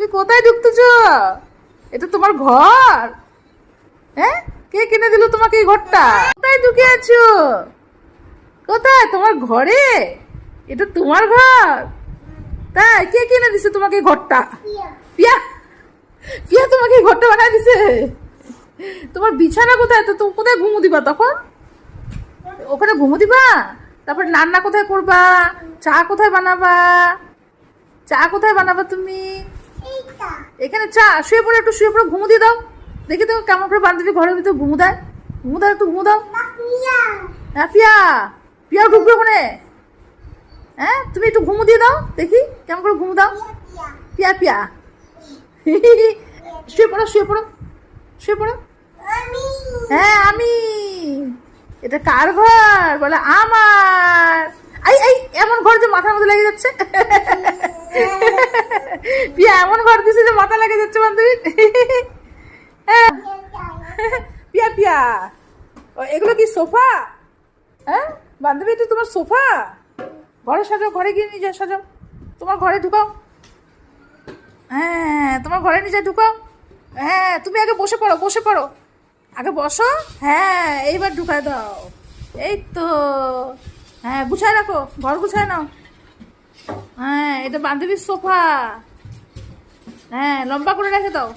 তুমি কোথায় ঢুকতেছো? এটা তোমার ঘর? হ্যাঁ, কে কিনে দিল তোমাকে এই ঘরটা? কোথায় ঢুকে আছো? কোথায়? তোমার ঘরে? এটা তোমার ঘর? তাই? কে কিনে দিছে তোমাকে এই ঘরটা? পিয়া। পিয়া তোমাকে এই ঘরটা বানায় দিছে? তোমার বিছানা কোথায়? তো তুমি কোথায় ঘুমু দিবা তখন? ওখানে ঘুমু দিবা? তারপর রান্না কোথায় করবা? চা কোথায় বানাবা? চা কোথায় বানাবা তুমি? এখানে চা। শুয়ে পড়ে, একটু শুয়ে পড়ে ঘুমু দিয়ে দাও। দেখি তো কেমন করে বান্ধবী ঘরের ভিতরে ঘুমু দেয়। ঘুমু দাও, একটু ঘুমু দাও। হ্যাঁ পিয়া, পিয়াও ঢুকবে ওখানে। হ্যাঁ, তুমি একটু ঘুমু দিয়ে দাও দেখি কেমন করে ঘুমু দাও। পিয়া পিয়া। শুয়ে পড়ো, শুয়ে পড়ো, শুয়ে পড়ো। হ্যাঁ আমি। এটা কার ঘর? বলে আমার। আই আই, এমন ঘর যে মাথার মধ্যে লেগে যাচ্ছে। পিয়া এমন ঘর দিছে যে মাথা লেগে যাচ্ছে বান্ধবী। পিয়া পিয়া, এগুলো কি সোফা? হ্যাঁ বান্ধবী, এটা তোমার সোফা? ঘরে সাজাও, ঘরে গিয়ে নিজে সাজাও। তোমার ঘরে ঢুকাও। হ্যাঁ, তোমার ঘরে নিজে ঢুকাও। হ্যাঁ, তুমি আগে বসে পড়ো, বসে পড়ো। আগে বসো। হ্যাঁ, এইবার ঢুকায় দাও। এই তো। হ্যাঁ, গুছায় রাখো, ঘর গুছায় নাও। হ্যাঁ, এটা বান্ধবীর সোফা। হ্যাঁ, লম্বা করে রেখে দাও।